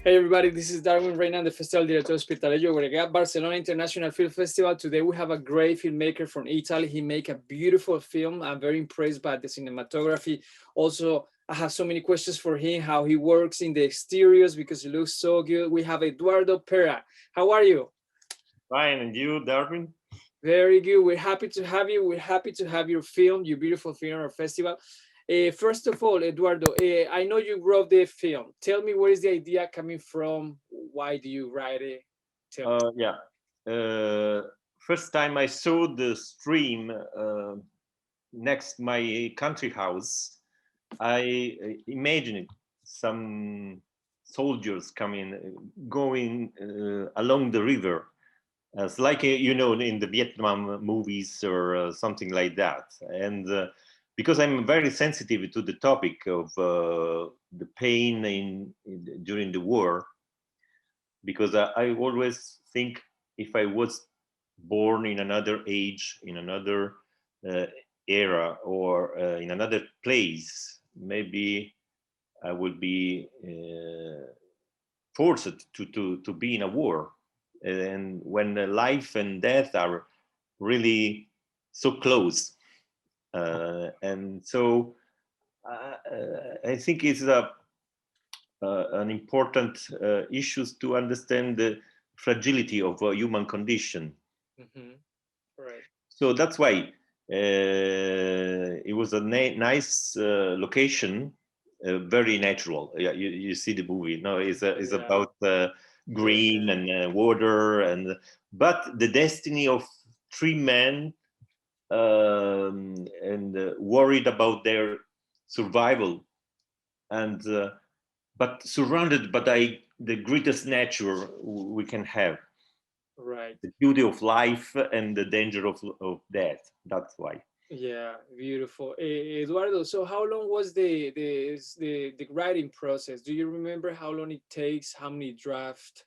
Hey everybody, this is Darwin right now, the Festival Director Hospitalejo Obregat, Barcelona International Film Festival. Today we have a great filmmaker from Italy. He make a beautiful film. I'm very impressed by the cinematography. Also, I have so many questions for him, how he works in the exteriors because he looks so good. We have Edoardo Pera. How are you? Fine, and you, Darwin? Very good. We're happy to have you. We're happy to have your film, your beautiful film, our festival. First of all, Eduardo, I know you wrote the film. Tell me where is the idea coming from? Why do you write it? Tell me. Yeah. Uh, First time I saw the stream next my country house, I imagined some soldiers coming, going along the river. It's like in the Vietnam movies or something like that. And because I'm very sensitive to the topic of the pain during the war, because I always think if I was born in another age, in another uh, era, or in another place, maybe I would be forced to be in a war. And when life and death are really so close, and so I think it's an important issues to understand the fragility of a human condition. Mm-hmm. Right. So that's why it was a nice location, very natural. Yeah, you see the movie. No, it's Yeah. about Yeah. green and water, and but the destiny of three men and worried about their survival and but surrounded by the greatest nature we can have, Right. the beauty of life and the danger of death. That's why. Yeah. Beautiful. Eduardo, so how long was the writing process? Do you remember how long it takes? How many drafts?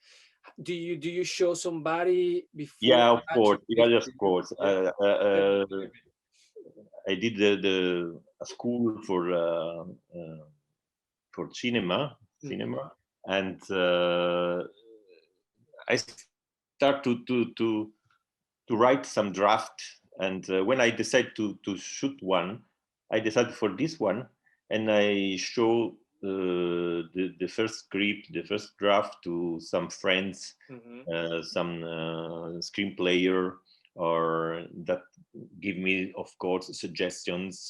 Do you show somebody before Yeah, of that to course. take Yeah, of the view? course. Yeah. Tell me a little bit. I did the a school for Mm-hmm. cinema, and I start to write some draft. And when I decide to shoot one, I decided for this one, and I show the first script, the first draft to some friends, Mm-hmm. some screenplayer, or that give me, of course, suggestions,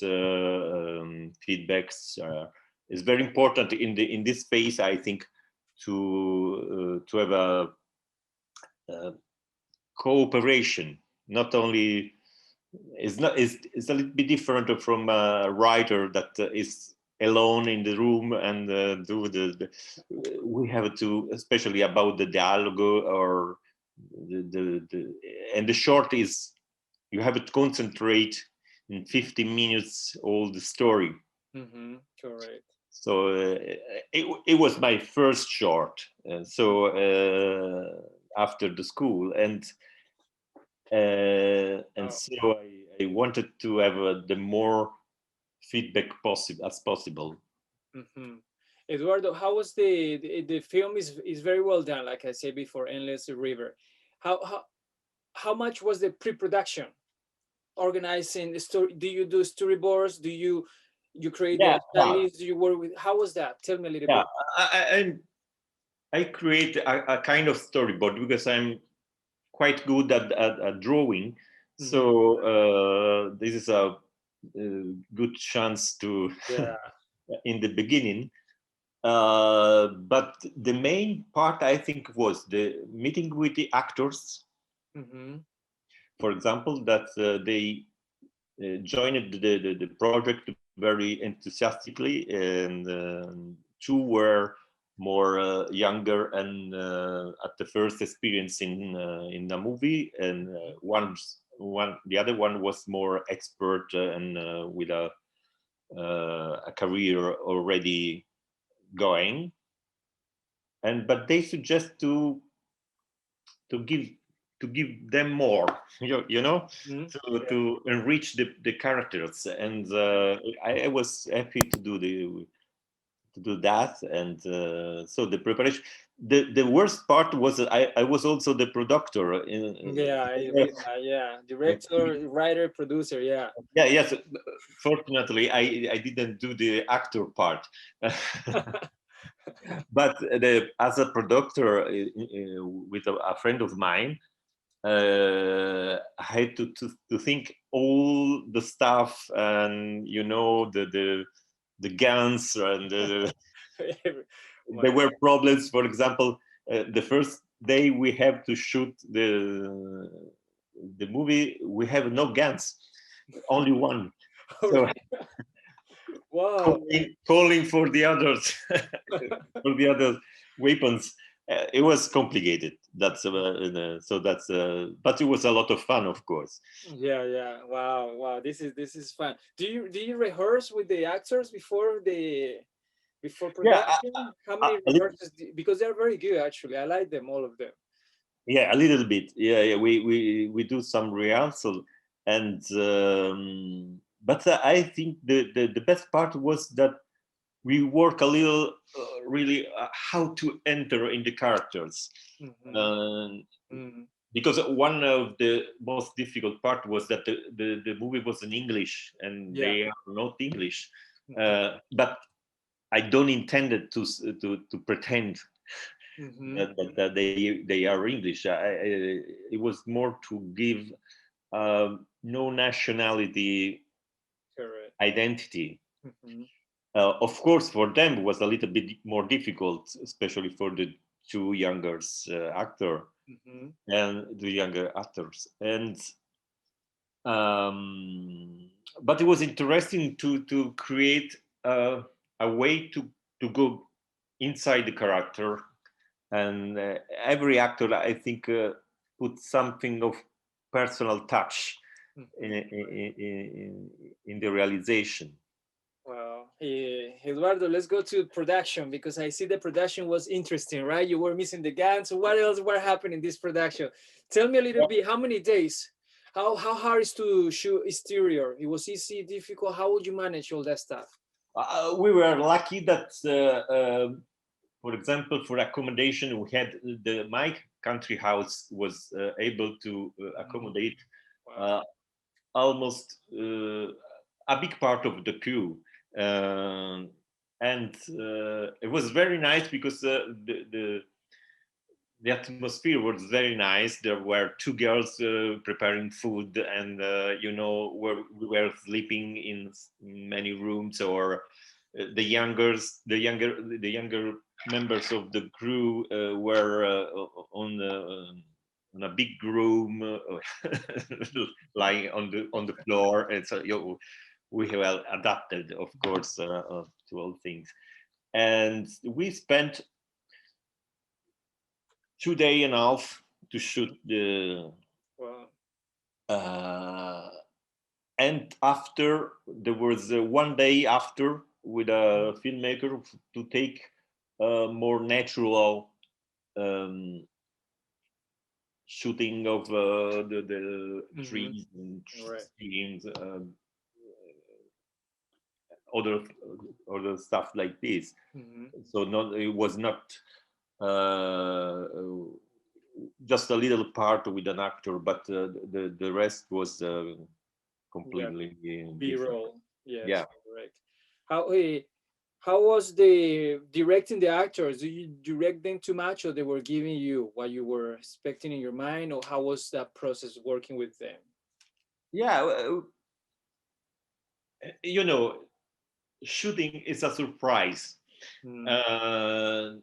feedbacks. It's very important in this space, I think, to have a cooperation. Not only it's a little bit different from a writer that is alone in the room and do we have to, especially about the dialogue or the and the short is you have to concentrate in 15 minutes all the story. Mm-hmm. Correct. So it was my first short. So after the school, and Oh. so I wanted to have the more feedback possible as possible. Mm-hmm. Eduardo, how was the film is very well done, like I said before, Endless River. How much was the pre-production? Organizing the story, do you do storyboards? Do you create Yeah, the stylists? Do you work with, how was that? Tell me a little yeah. bit. I create a kind of storyboard because I'm quite good at drawing. Mm-hmm. So this is a good chance to Yeah. in the beginning. But the main part I think was the meeting with the actors. Mm-hmm. For example, that they joined the project very enthusiastically, and two were more younger and at the first experience in a movie, and the other one was more expert and with a career already going. And but they suggest to give to give them more, you know, Mm-hmm. Yeah. to enrich the characters, and I was happy to do that, and so the preparation. the worst part was that I was also the producer. Yeah, I read that. Yeah, director, writer, producer. Yeah. Yeah, yes. Fortunately, I didn't do the actor part, but as a producer with a friend of mine, I had to think all the stuff, and the guns, and there My were problems. For example, the first day we have to shoot the movie, we have no guns, only one. So wow. calling for the others, for the other weapons. It was complicated. But it was a lot of fun, of course. Yeah, yeah. Wow, wow. This is fun. Do you rehearse with the actors before Yeah, production? How many rehearsals? Because they're very good, actually. I like them, all of them. yeah, a little bit. Yeah, yeah. We do some rehearsal, and but I think the best part was that we work a little, really, how to enter in the characters. Hmm. Uh, Hmm. because one of the most difficult part was that the movie was in English and Yeah. they are not English. Hmm. But I don't intend it to pretend Hmm. that they are English. It was more to give no nationality Correct. identity. Hmm. Of course, for them it was a little bit more difficult, especially for the two younger actor Hmm. and the younger actors. And but it was interesting to create a way to go inside the character, and every actor, I think, put something of personal touch in, Hmm. in, in, in the realization. Wow. Eduardo, let's go to production because I see the production was interesting, right? You were missing the guns. So what else were happening in this production? Tell me a little bit, how many days? How hard is to shoot exterior? It was easy, difficult. How would you manage all that stuff? We were lucky that, for example, for accommodation, we had my country house was able to Mhm. accommodate Wow. uh, almost a big part of the crew. Um, and it was very nice because the atmosphere was very nice. There were two girls preparing food, and we were sleeping in many rooms, or the younger members of the crew were on a big room, lying on the floor, and so we well adapted, of course, to all things. And we spent 2 day and a half to shoot the Wow. uh, and after there was 1 day after with a filmmaker to take more natural um, shooting of the Hmm. trees and Right. streams, other other stuff like this. Hmm. So not it was not uh, just a little part with an actor, but the rest was Yeah. completely different. B-roll. Yes, Yeah. correct. How was the directing the actors? Do you direct them too much, or they were giving you what you were expecting in your mind, or how was that process working with them? Yeah, you know, shooting is a surprise. Mm. Uh,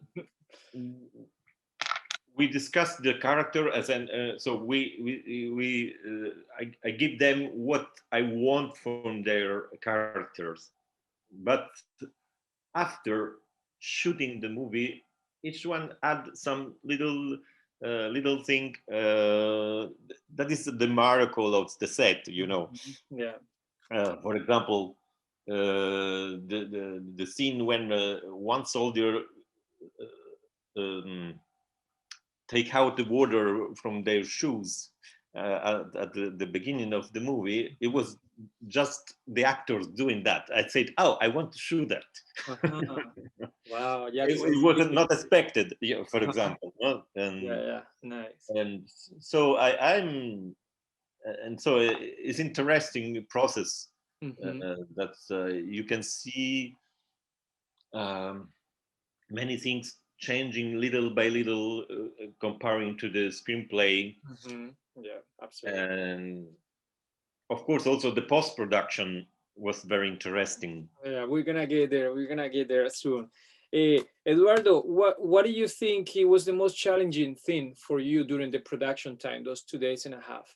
we discussed the character as an so I give them what I want from their characters, but after shooting the movie, each one add some little thing that is the miracle of the set, Mhm. Yeah. For example, the scene when one soldier um, take out the water from their shoes at the beginning of the movie. It was just the actors doing that. I said, "Oh, I want to shoot that." Uh-huh. Wow, yeah, It was not expected, for example, no? yeah, yeah, nice. And so I'm and so it's interesting process Hmm. that you can see um, many things changing little by little, comparing to the screenplay, Hmm. Yeah, absolutely. and of course also the post production was very interesting. Yeah, we're gonna get there. We're gonna get there soon. Eduardo, what do you think it was the most challenging thing for you during the production time, those 2 days and a half?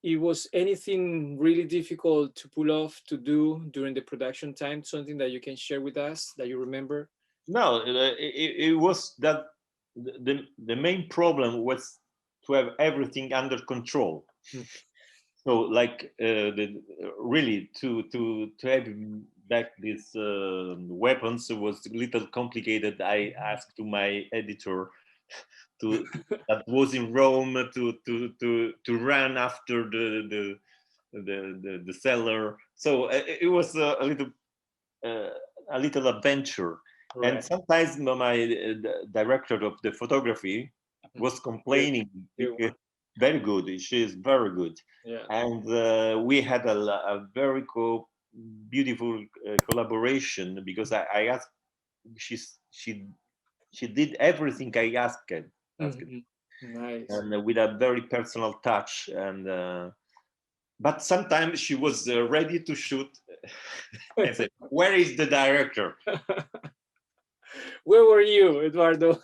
It was anything really difficult to pull off to do during the production time? Something that you can share with us that you remember? No, it was that the main problem was to have everything under control. Mm. So like really to have back these weapons was a little complicated. I asked to my editor to that was in Rome to run after the seller. So it was uh, a little adventure. And Right. sometimes my director of the photography Mhm. was Good, complaining good because one. very good. She is very good, Yeah. and we had a very beautiful collaboration because I asked she's she did everything I asked, Mhm. Nice. and with a very personal touch. And but sometimes she was ready to shoot. I said, "Where is the director?" Where were you, Eduardo?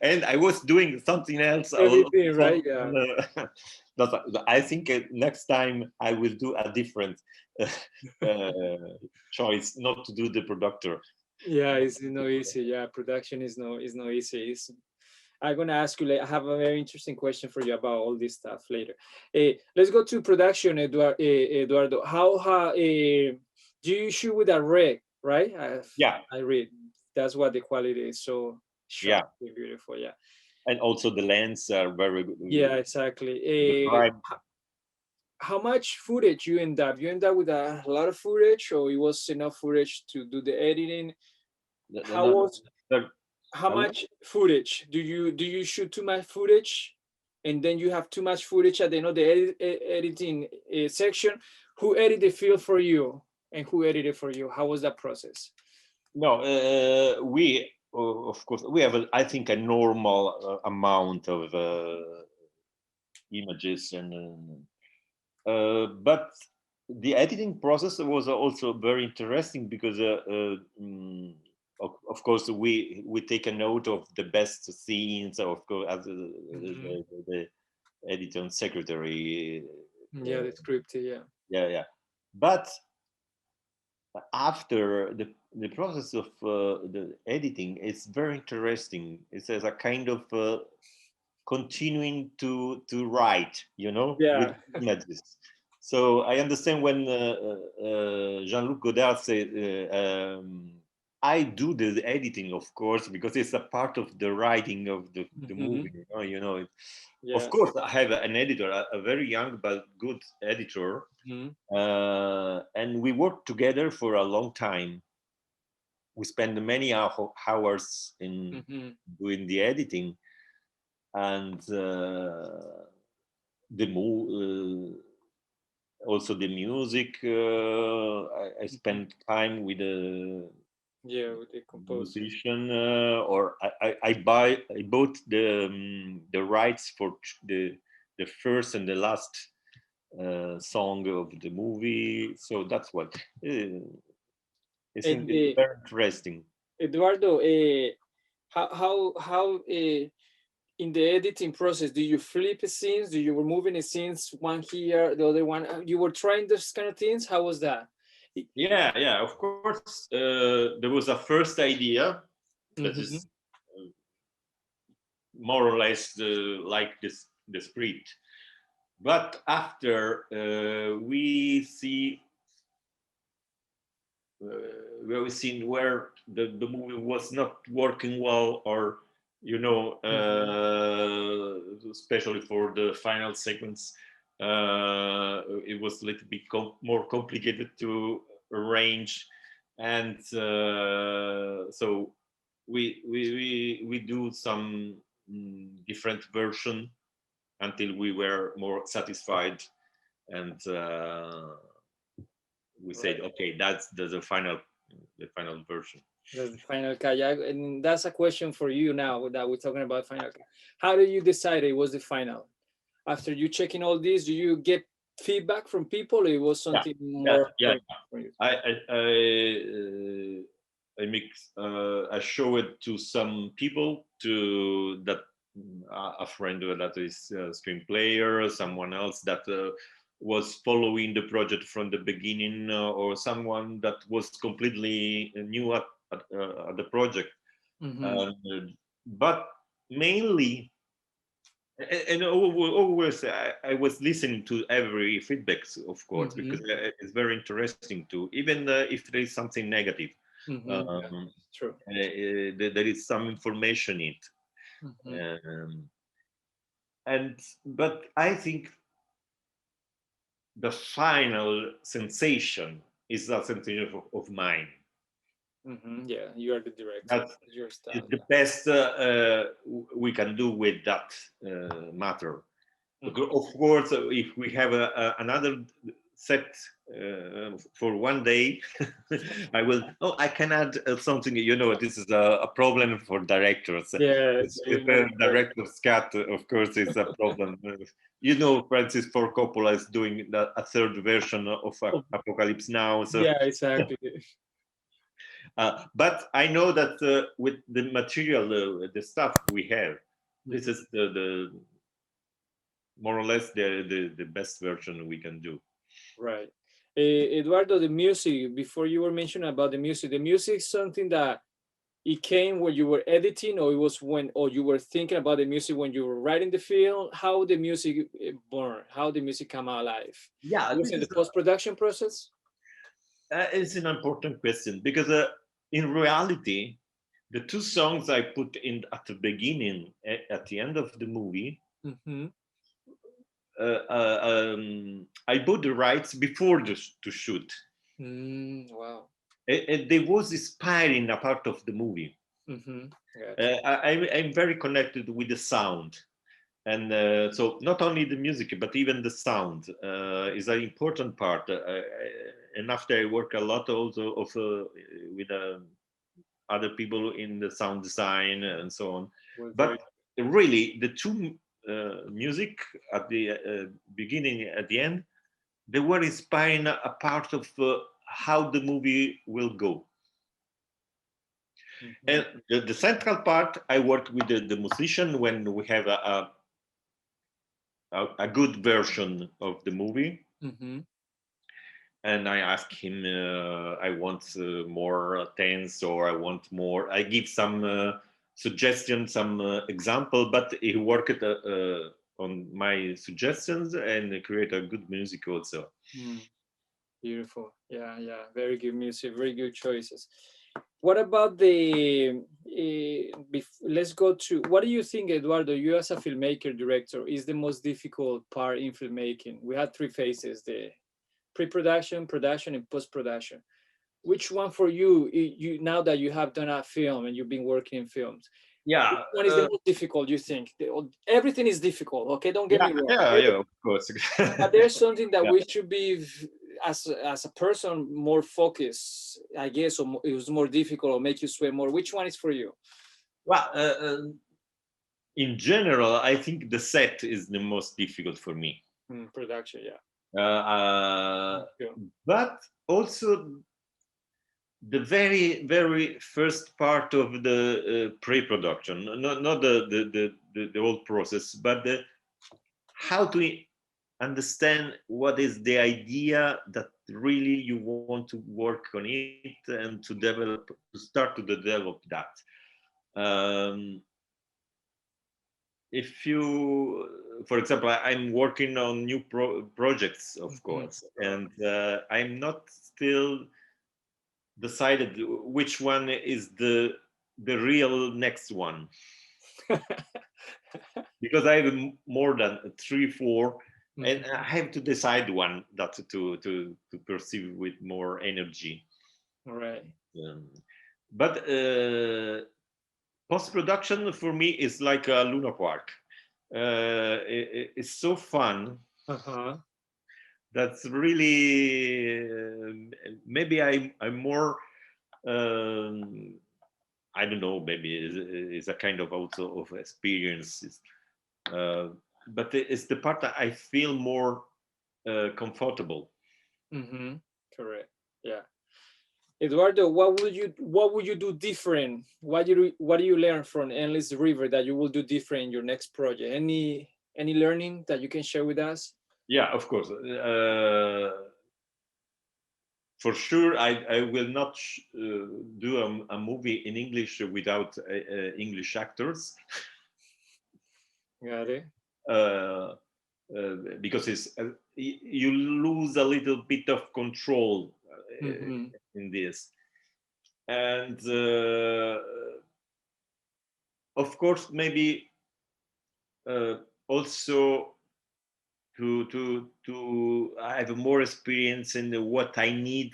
And I was doing something else Everything, also. right? Yeah. But I think next time I will do a different uh, choice, not to do the producer. Yeah, it's no easy. Yeah, production is no easy. I'm gonna ask you. Like, I have a very interesting question for you about all this stuff later. Let's go to production, Eduardo. Do you shoot with a rig, right? Yeah, I read. That's what the quality is. So yeah, sharp, beautiful. Yeah. and also the lens are very good. Yeah, exactly. The prime, How much footage you end up? You end up with a lot of footage, or it was enough footage to do the editing? How no, was the, how much footage do you shoot too much footage, and then you have too much footage at the end of the editing section? Who edited the film for you, and who edited for you? How was that process? no, we of course we have I think a normal amount of images, and but the editing process was also very interesting because of course we take a note of the best scenes, of course, as Hmm. the editor and secretary. Yeah, the script. Yeah. Yeah, yeah. But after the process of the editing, it's very interesting. It's as a kind of continuing to write, with Yeah. images. So I understand when Jean-Luc Godard said, "I do the editing, of course, because it's a part of the writing of the Hmm. movie." Of Yeah. course, I have an editor, a very young but good editor, Hmm. and we worked together for a long time. We spent many hours in Hmm. doing the editing, and also the music. I Hmm. spent time with a Yeah, with the composer. musician, or I bought the rights for the first and the last song of the movie. So that's what I think And it's very interesting. Eduardo, how in the editing process, do you flip scenes? Do you remove any scenes, one here, the other one? You were trying those kind of things. How was that? Yeah, yeah. Of course, there was a first idea that Mm-hmm. is more or less like this the script. But after we see where we seen where the movie was not working well, or Mm-hmm. especially for the final sequence, it was a little bit more complicated to arrange. and so we do some different version until we were more satisfied, and we said, Right. okay, that's the final version. That's the final cut. Yeah, and that's a question for you now that we're talking about final cut. How did you decide it was the final? After you checking all these, do you get feedback from people, or it was Yeah, something yeah, more yeah. personal for you? I mix. I show it to some people, to that a friend that is a screenplayer, someone else that was following the project from the beginning, or someone that was completely new at the project. Mm-hmm. But mainly, and always I was listening to every feedbacks, of course, Mm-hmm. because it's very interesting too, even if there is something negative. Mm-hmm. Yeah, um, true. there is some information in Mm-hmm. it. And but I think the final sensation is a sensation of mine. Mm-hmm. Yeah, you are the director. That's It's your is style. the best we can do with that matter. Yeah. Of course, if we have another set for one day, I will. Oh, I can add something. You know, this is a problem for directors. Yes, you If know a the problem. director's cut, of course, is a problem. You know, Francis Ford Coppola is doing a third version of Oh, Apocalypse Now. So, yeah, exactly. but I know that with the material, the stuff we have, this Mhm. is the more or less the best version we can do. Right. Eduardo, the music, before you were mentioning about the music is something that it came when you were editing, or it was when, or you were thinking about the music when you were writing the film? How the music born? How the music come alive? Yeah, It was this in the is post-production process? it's an important question, because in reality, the two songs I put in at the beginning, at the end of the movie, Mm-hmm. I bought the rights before to shoot. Wow. They was inspiring a part of the movie. Mm-hmm. Gotcha. I'm very connected with the sound, and so not only the music but even the sound is an important part. And after I work a lot also of with other people in the sound design and so on. Was very. But really, the two music at the beginning, at the end, they were inspiring a part of how the movie will go. Mm-hmm. And the central part, I worked with the musician when we have a good version of the movie. Mm-hmm. And I ask him, I want more tense, or I want more. I give some suggestions, some example, but he worked on my suggestions and create a good music also. Mm. Beautiful. Yeah, yeah. Very good music. Very good choices. What about the? Let's go to. What do you think, Eduardo? You as a filmmaker, director, is the most difficult part in filmmaking? We had three phases: the pre-production, production, and post-production. Which one for you? You now that you have done a film and you've been working in films, which Yeah, one is the most difficult? You think everything is difficult? Okay, don't get yeah, me wrong. yeah, yeah. Of course. But there's something that Yeah. we should be as a person more focused, I guess, or it was more difficult or make you sweat more. Which one is for you? Well, in general, I think the set is the most difficult for me. Production, yeah. Uh, Mm, uh, yeah. but also the very first part of the pre-production, not the whole process, but how to understand what is the idea that really you want to work on it, and to start to develop that. um, if you, for example, I'm working on new projects, of Mhm. course, and I'm not still decided which one is the real next one, because I have more than three, four, and I Mhm. have to decide one that to perceive with more energy. Right. um, but post-production for me is like a Luna Park. It's so fun. Uh-huh. That's really maybe I'm more I don't know, maybe it's a kind of also of experiences, uh, but it's the part that I feel more comfortable. Mm-hmm. Correct. Yeah. Eduardo, what would you do different? What do you learn from Endless River that you will do different in your next project? Any learning that you can share with us? Yeah, of course. For sure, I will not do a movie in English without English actors. Got it. Uh, because you lose a little bit of control Mm-hmm. in this, and of course maybe uh, also to have more experience in what I need,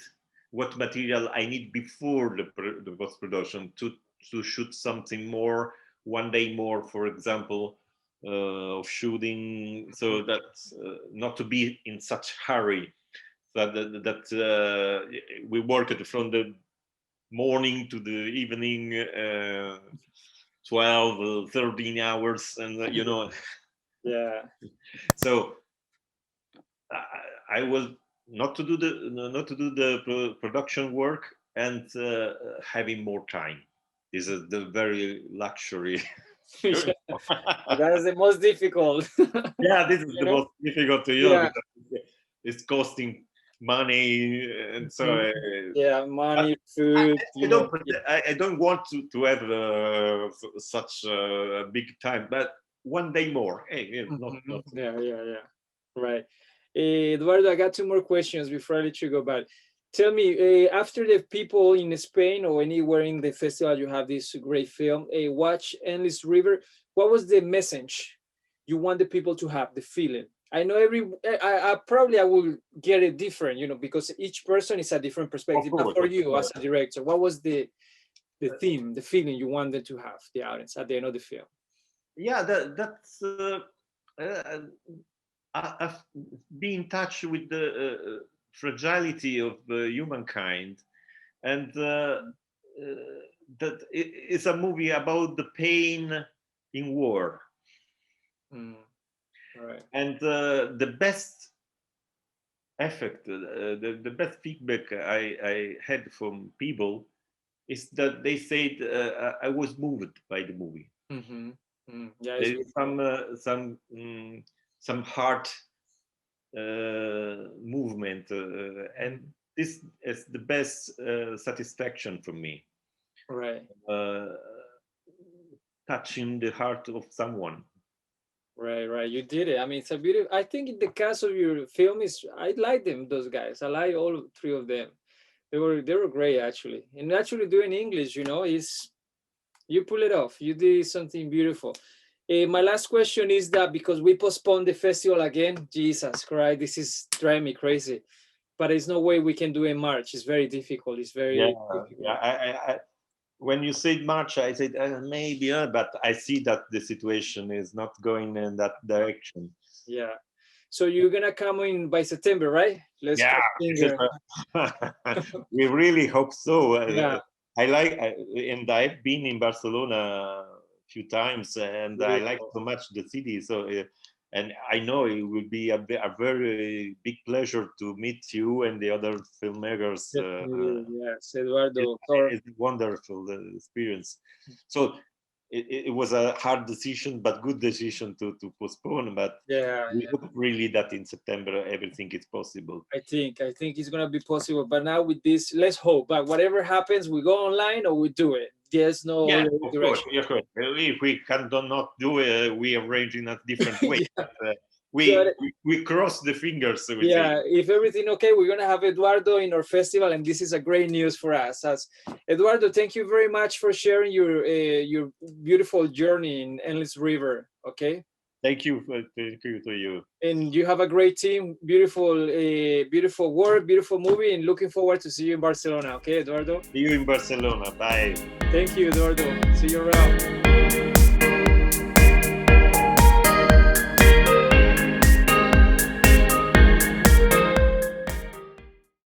what material I need before the post production to shoot something more, one day more, for example, of shooting, so that not to be in such hurry. That we worked from the morning to the evening, 12, 13 hours, and Yeah. so I will not to do the production work and having more time. This is the very luxury. Yeah. That is the most difficult. Yeah, this is You the know? most difficult to Yeah. because it's costing money, and so Mhm. Yeah, I, money, food, Yeah. I don't want to have such a big time, but one day more. Hey, yeah, not. Yeah, yeah, yeah. Right. Eduardo, I got two more questions before I let you go. But tell me, after the people in Spain or anywhere in the festival, you have this great film, watch Endless River. What was the message you want the people to have, the feeling? I know I probably I will get it different, because each person is a different Of perspective. But course, for of you as course. a director, what was the theme, the feeling you wanted to have the audience at the end of the film? Yeah, that's uh, uh, be in touch with the fragility of humankind, and that it's a movie about the pain in war, Mm, right. and the best effect, the best feedback I had from people is that they said I was moved by the movie. Mm-hmm. Yeah, it's There is beautiful. some heart movement, and Mhm. this is the best satisfaction for me. Right, Uh, Touching the heart of someone. right, right. You did it. I mean, it's a beautiful. I think in the cast of your film is, I like them. Those guys. I like all three of them. They were great actually. And actually doing English, is you pull it off. You did something beautiful. My last question is that because we postponed the festival again, Jesus Christ, this is driving me crazy. But there's no way we can do it in March. It's very difficult. It's Yeah, very yeah. difficult. When you said March, I said maybe, but I see that the situation is not going in that direction. Yeah. So you're gonna come in by September, right? Let's Yeah, cross this is. finger. We really hope so. Yeah. And I've been in Barcelona a few times, and I like Beautiful. so much the city. So, and I know it will be a very big pleasure to meet you and the other filmmakers. Definitely, yes, It, Eduardo. it's a wonderful experience. So it was a hard decision, but good decision to postpone. But Yeah, we yeah. hope really that in September everything is possible. I think it's gonna be possible. But now with this, let's hope. But whatever happens, we go online or we do it. There's no Yeah, other of course, direction. of course. If we can do not do it, we arrange in a different way. Yeah. But, Got it. we cross the fingers, we say. Yeah, if everything okay, we're gonna have Eduardo in our festival, and this is a great news for us. As Eduardo, thank you very much for sharing your beautiful journey in Endless River. Okay. Thank you to you. And you have a great team, beautiful work, beautiful movie, and looking forward to see you in Barcelona. Okay, Eduardo? See you in Barcelona. Bye. Thank you, Eduardo. See you around.